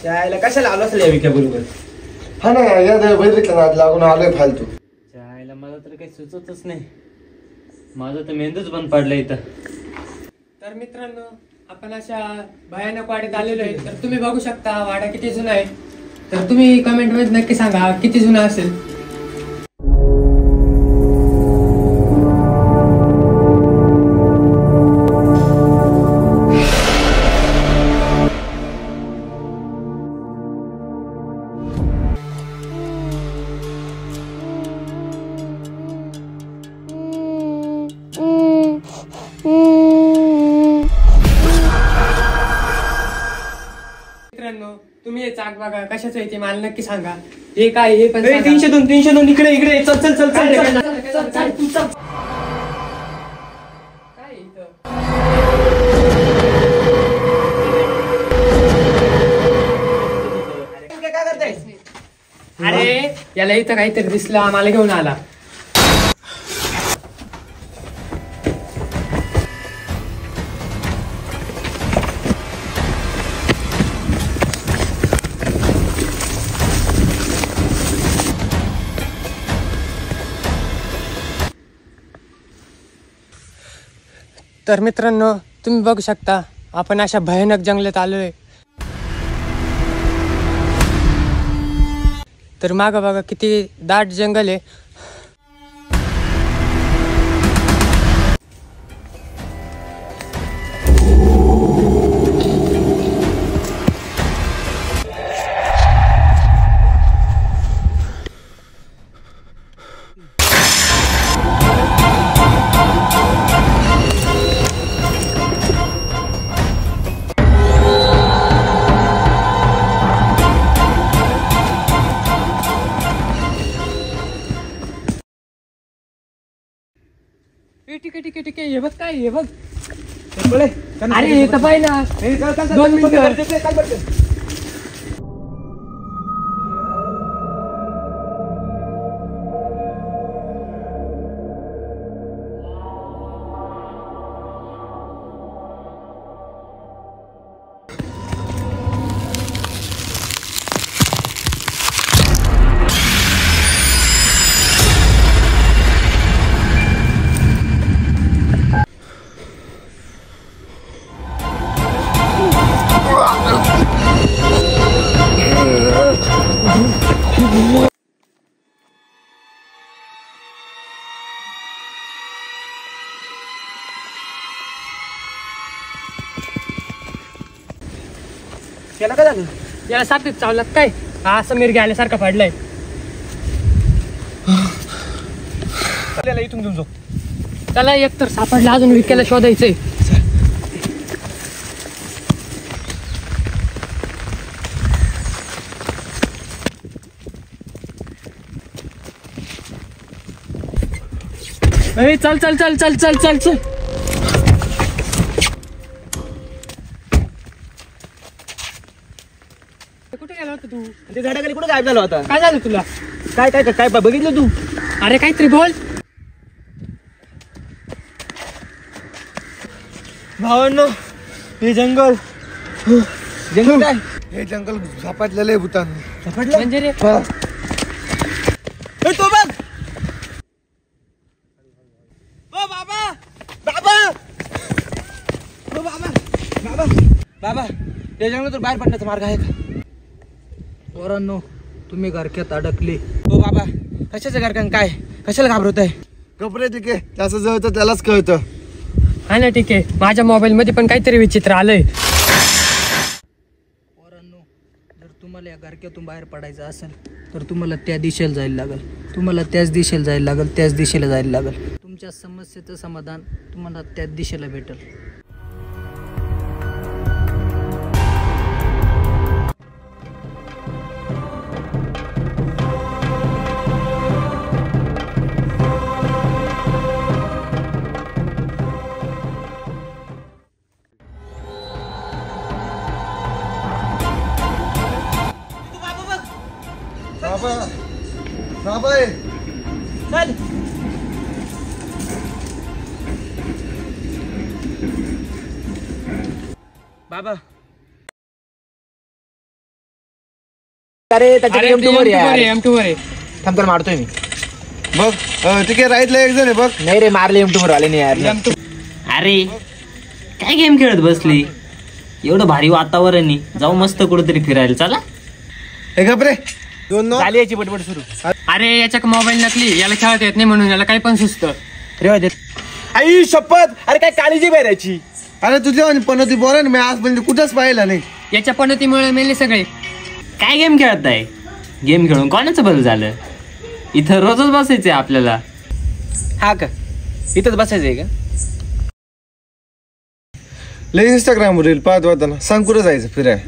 त्याला कशाला आलो असेल या विक्या बरोबर. हा ना या बघितलं ना लागून आलोय फालतू. त्याला मला तर काही सुचतच नाही. माझं तर मेंदूच बंद पडलं इथं. तर मित्रांनो आपण अशा भयानक वाड्यात आलेलो आहे. तर तुम्ही बघू शकता वाडा किती जुना आहे. तर तुम्ही कमेंट मध्ये नक्की सांगा किती जुना असेल. मित्रांनो तुम्ही हे चाक बघा कशाचं आहे ते मला नक्की सांगा. हे काय हे पण 302 इकडे इकडे चल चल चल चल काय इथं? काय करताय? अरे याला इथं काहीतरी दिसलं आम्हाला घेऊन आला. तर मित्रांनो तुम्ही बघू शकता आपण अशा भयानक जंगलात आलोय. तर मागं बघा किती दाट जंगल आहे. ठीक आहे हे बघ काय हे बघ. अरे हे तर पाहिजे ना 2 मिनिटं. याला काय झालं? याला साथीत चावला काय हा समीर घ्यायल्यासारखा पडलाय. त्याला इथून घेऊन जाऊ. त्याला एक तर सापडला अजून विकायला शोधायचंय. चल चल चल चल चल चल चल. कुठे गेला होता तू? ते झाडाखाली कुठे गायब झाला होता? काय झालं तुला? काय काय काय बघितलं तू? अरे काहीतरी बोल. भावांनो हे जंगल जंगल काय? हे जंगल झपाटलेलं आहे भूतांनी. झपाटलं म्हणजे रे तो बघ. ओ बाबा बाबा ओ बाबा बाबा बाबा या जंगलातून बाहेर पडण्याचा मार्ग आहे का? पोरांनो तुम्ही घरक्यात अडकले. ओ बाबा कशाचं घरकान काय कशाला घाबरत आहे? कपडे ठीक आहे त्याचं जळतं त्यालाच कळतं. हा ना ठीक आहे. माझ्या मोबाईल मध्ये पण काहीतरी विचित्र आलंय. पोरांनो जर तुम्हाला या घरक्यातून बाहेर पडायचं असेल तर तुम्हाला त्या दिशेला जायला लागेल. तुम्हाला त्याच दिशेला जायला लागेल. त्याच दिशेला जायला लागेल. तुमच्या समस्येचं समाधान तुम्हाला त्याच दिशेला भेटेल. बाबा आहे. चल बाबा अरे त्याच्याकडे अरे M2 वर आहे. M2 वर आहे. थांब तर मारतोय मी. बघ तिकडे राईटला एक जण आहे बघ. नाही रे मारले M2 वर आले नाही यार. M2. अरे काय गेम खेळत बसली? एवढं भारी वातावरण आहे, जाऊ मस्त कुठेतरी फिरायला. चला. हे गपरे 2 नॉक. झाली याची बडबड सुरू. अरे याच्या मोबाईल नकली, याला खेळता येत नाही म्हणून याला काही पण सुचतं. आई शपथ. अरे काय काळजी बाहेरची. अरे तुझ्या पण ती बोला ना, मी आजपर्यंत कुठंच पाहिला नाही. याच्या पणतीमुळे मेले सगळे. काय गेम खेळताय? गेम खेळून कोणाचं भलं झालं? इथं रोजच बसायचंय आपल्याला. हा का इथंच बसायचंय का? लय इंस्टाग्राम रील पाहत होता ना. सांग कुठं जायचं फिराय?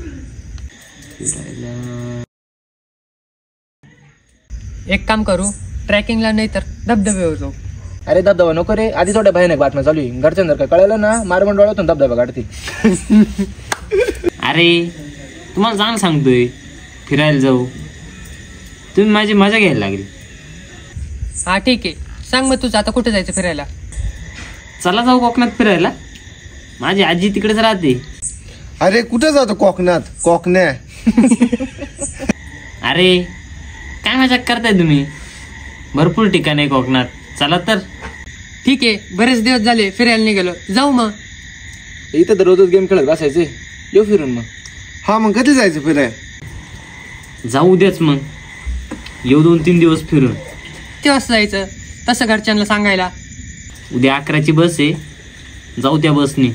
एक काम करू, ट्रॅकिंगला नाही तर धबधब्यावर जाऊ. अरे धबधबा नको रे. आधी थोड्या भयानक बातम्या चालू आहे. घरच्यांना जर का कळलं ना मारबंड डोळ्यातून धबधबा काढतील. अरे तुम्हाला चांगलं सांगतोय, फिरायला जाऊ. तुम्ही माझी मजा घ्यायला लागली. हा ठीक आहे, सांग मग तुझं आता कुठे जायचं फिरायला? चला जाऊ कोकणात फिरायला. माझी आजी तिकडेच राहते. अरे कुठं जातो कोकणात? कोकण्या अरे काय मजा करताय तुम्ही? भरपूर ठिकाण आहे कोकणात. चला तर. ठीक आहे, बरेच दिवस झाले फिरायला निघालो, जाऊ मग. इथं तर रोजच गेम खेळत बसायचे. येऊ फिरून मग. हा मग कधी जायचं फिराय? जाऊ उद्याच मग. येऊ 2-3 दिवस फिरून. तेव्हाच जायचं तसं घरच्यांना सांगायला. उद्या 11ची बस आहे, जाऊ त्या बसनी.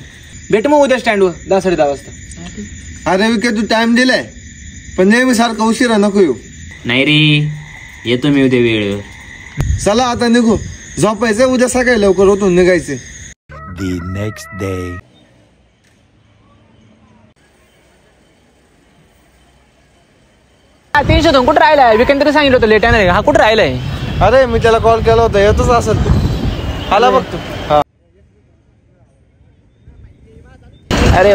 भेट मग उद्या स्टँडवर 10-10:30 वाजता. अरे विके तू टाइम दिलाय, पण नेहमी सारखा उशिरा नको येऊ. नाही रे, येतो मी उद्या वेळेवर. चला आता निघू. झोपायचं, उद्या सकाळी लवकर उठून निघायचे. The next day. तीनशे दोन कुठं राहिलाय? विकेंड तरी सांगितलं होतं लेट आहे. हा कुठं राहिलाय? अरे मी त्याला कॉल केला होता, येतच असेल तू. आला बघ तू. अरे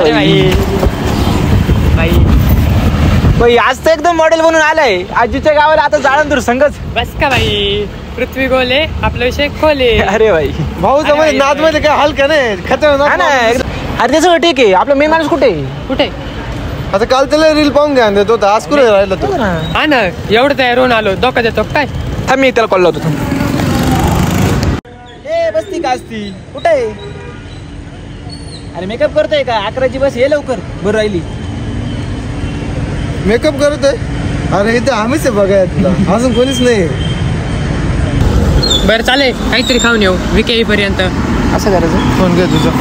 भाई आज तर एकदम मॉडेल बनून आलाय. आजीच्या गावाला आता जाळण दूर संगच. बस का भाई, पृथ्वी गोले आपला विषय खोले. अरे भाई भाऊ जमा नाद मध्ये काय हलका नाही हा खतरनाक ना. माणूस. अरे ते सगळं ठीक आहे. आपला मेन माणूस कुठे? कुठे? आता काल त्याला रील पाहून घ्या देत होता, आज कुठे राहिला तू? हा ना, एवढं तयार होऊन आलो, धोका देतो काय? थांब मी त्याला कॉल लावतो. ए बसती का असती कुठे? अरे मेकअप करतोय का? 11ची बस ये लवकर. बरं राहिली. मेकअप करत आहे? अरे इथे आम्हीच आहे बघाय तुला, अजून कोणीच नाही. बरं चालेल, काहीतरी खाऊन येऊ विके पर्यंत. असं करायचं. फोन घे तुझा.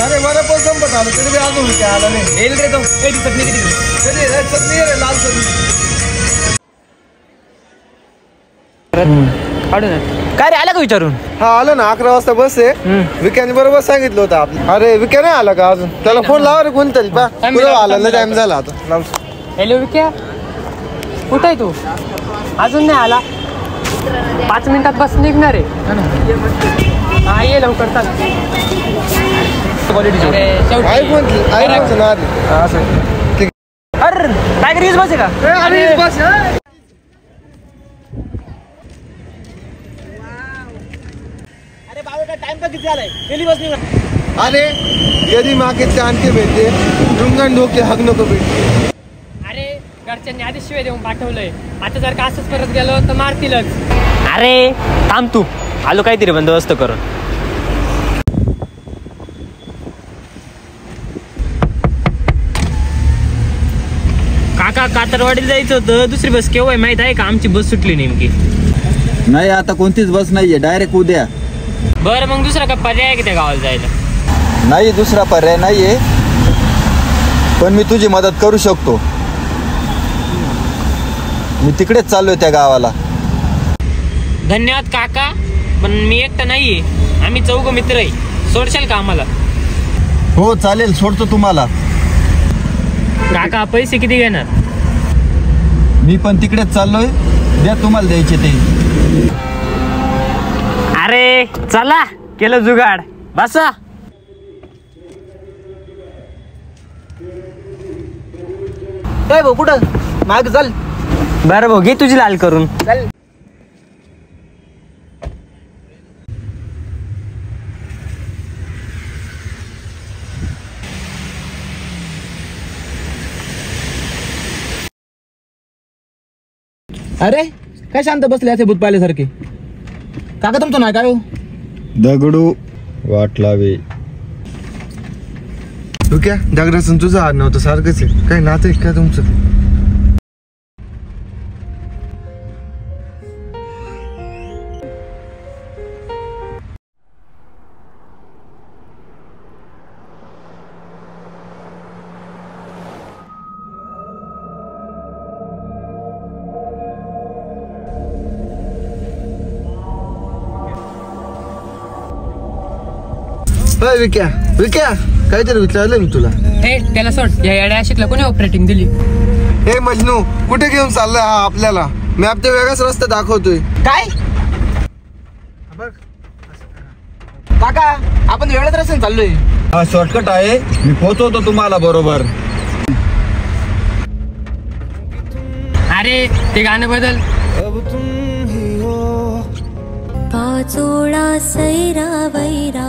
अरे मला पण संपत आलं तरी बी अजून काय आला नाही. येईल रे तो. ए, ती चटणी किती? कधी red चटणी आहे रे, लाल चटणी. काढू ना. काय रे आला का विचारून? हा आलो ना, 11 वाजता बस आहे. विक्याने बरोबर सांगितलं होतं आपलं. अरे विक्या नाही आला का अजून? त्याला फोन लावा रे कोणतरी. पा तुला आला ना, टाइम झाला आता. हॅलो विक्या, कुठे आहे तू? अजून नाही आला. 5 मिनिटात बस निघणार आहे. हा ये लवकर चाल. आई कोणती? आई कोणती ना आधी? अरे टायगर हीच बस आहे का? अरे बस. अरे बाबा का टाइम का किती झालाय? गेली बस निघा. अरे यदि माँ के चांद के बेटे रुंगण ढोके हक नको भेटते. अरे घरच्यांनी आधी शिवाय देऊन पाठवलंय, आता जर का असंच परत गेलो तर मारतीलच. अरे थांब तू, आलो काहीतरी बंदोबस्त करून. काका कातरवाडीला जायचं होतं. दुसरी बस केव्हा आहे माहित आहे का? आमची बस सुटली नेमकी. नाही आता कोणतीच बस नाहीये, डायरेक्ट उद्या. बरं मग दुसरा का पर्याय आहे की त्या गावाला जायला? नाही दुसरा पर्याय नाहीये, पण मी तुझी मदत करू शकतो. मी तिकडेच चाललोय त्या गावाला. धन्यवाद काका, पण मी एकटा नाहीये. आम्ही 4 मित्र आहे. सोडशाल का आम्हाला? हो चालेल, सोडतो तुम्हाला. काका पैसे किती घेणार? मी पण तिकडेच चाललोय, द्या तुम्हाला द्यायचे ते. अरे चला, केलं जुगाड. बसा. काय भाऊ कुठं? माग चल. बरं भाऊ घे तुझी लाल करून. चल. अरे काय शांत बसले असे भूत पाहिल्यासारखे? काका तुमचं नाव काय हो? दगडू वाटलावे. विक्या दगडाचं तुझं आडनाव तर सारखंच आहे, काय नातं आहे का तुमचं? विक्या विक्या काहीतरी विचारलं मी तुला. हे त्याला सोड, या येड्या शिकला कोणी ऑपरेटिंग दिली? हे मजनू कुठे घेऊन चाललाय हा आपल्याला? मॅप ते वेगळाच रस्ता दाखवतोय. काय काका आपण वेळात रस्त्याने चाललोय. हा शॉर्टकट आहे, मी पोहोचवतो तुम्हाला बरोबर. अरे ते गाणं बदल. पाचोळा सैरा वैरा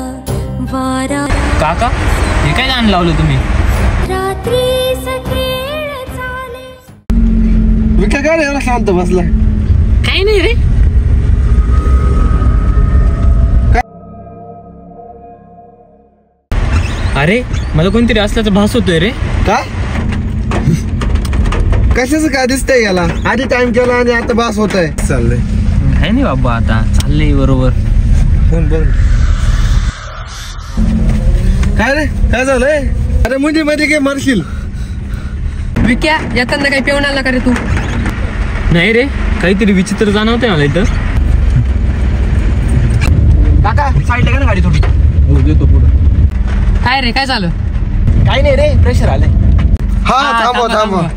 वारा काका हे काय गाणं लावलं तुम्ही? रात्री सखेळ चाले. विक्या काय रे एवढा शांत बसलाय? काही नाही रे. अरे मला कोणतरी असल्याचा भास होतोय रे. काय कशाच काय दिसतंय याला? आधी टाइम केला आणि आता बास होत आहे. चाललंय काय नाही बाबा, आता चाललंय बरोबर. बोल काय रे काय झालंय? अरे मुंडी मध्ये काय मरशील? विक्या येताना काही पिऊन आला का रे तू? नाही रे, काहीतरी विचित्र जाणवतंय मला इथं. काका साईडला ना गाडी थोडी. हो देतो पुढे. काय रे काय झालं? काही नाही रे, प्रेशर आलंय. हा थांबव थांबव.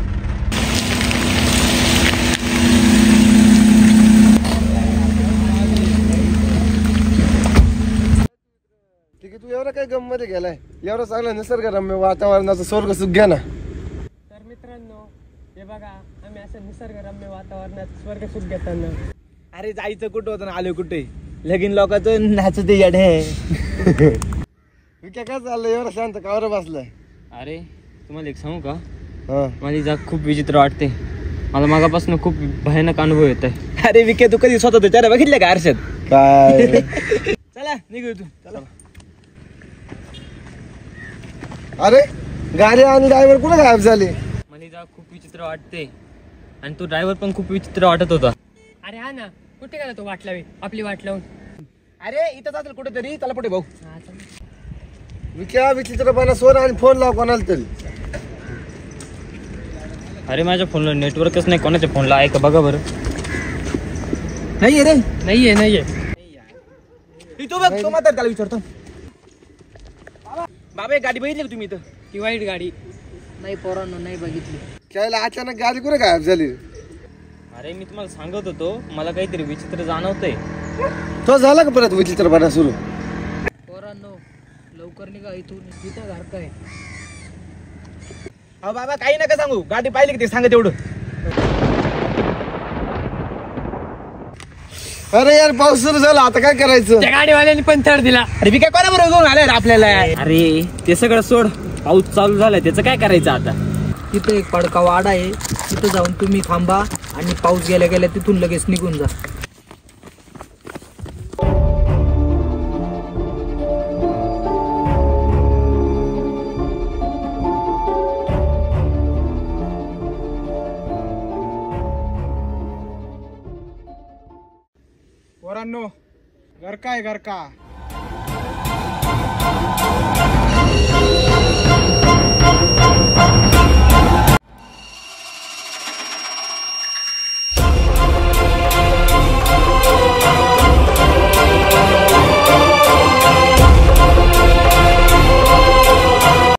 ठीक आहे, तू एवढा काय गम मध्ये गेलाय? एवढं चांगलं निसर्गरम्य वातावरणाचं स्वर्ग सुख घ्या ना. तर मित्रांनो हे बघा, आम्ही असं निसर्गरम्य वातावरणात स्वर्ग सुख घेताना. अरे जायचं कुठं होतं ना आलो कुठे? लगीन लोकांचं नाचते येडे. विक्या काय चाललंय एवढा शांत कावर बसलाय? अरे तुम्हाला एक सांगू का, हा माझी जाग खूप विचित्र वाटते. मला मागापासून खूप भयानक अनुभव येत आहे. अरे विके तू कधी स्वतः त्याला बघितलं का आरशात? काय चला निघू तू. चला अरे गाडी आणि ड्रायव्हर कुठे गायब झाले? मला जाग खूप विचित्र वाटते आणि तो ड्रायव्हर पण खूप विचित्र वाटत होता. अरे हा ना, कुठे गेला तो वाट लावी आपली वाट लावून? अरे इथं जातील कुठेतरी, चला पुढे भाऊ. विक्या विचित्रपणा सोड आणि फोन लाव कोणाला तरी. अरे माझ्या फोनला नेटवर्कच नाही, कोणाच्या फोनला आहे का बघा बरं. नाही रे, नाहीये. तू बघ तो मात्र त्याला विचारतो. बाबा एक गाडी बघितली का तुम्ही इथं? ती वाईट गाडी. नाही पोरांनो, नाही बघितली. त्याला अचानक गाडी कुठे गायब झाली? अरे मी तुम्हाला सांगत होतो, मला काहीतरी विचित्र जाणवतंय. तो झाला का परत विचित्रपणा सुरू? पोरांनो लवकर निघा इथून, इथं घर काय. अहो बाबा काही नका सांगू, गाडी पाहिली की ते सांगा तेवढं. अरे यार पाऊस सुरू झाला, आता काय करायचं? त्या गाडीवाल्याने पण थर दिला. अरे मी काय कोणाबरोबर घेऊन आलाय आपल्याला? अरे ते सगळं सोड, पाऊस चालू झालाय त्याचं काय करायचं आता? तिथं एक पडका वाडा आहे, तिथं जाऊन तुम्ही थांबा आणि पाऊस गेल्या गेल्या तिथून लगेच निघून जा. पोरांनो घर काय घर का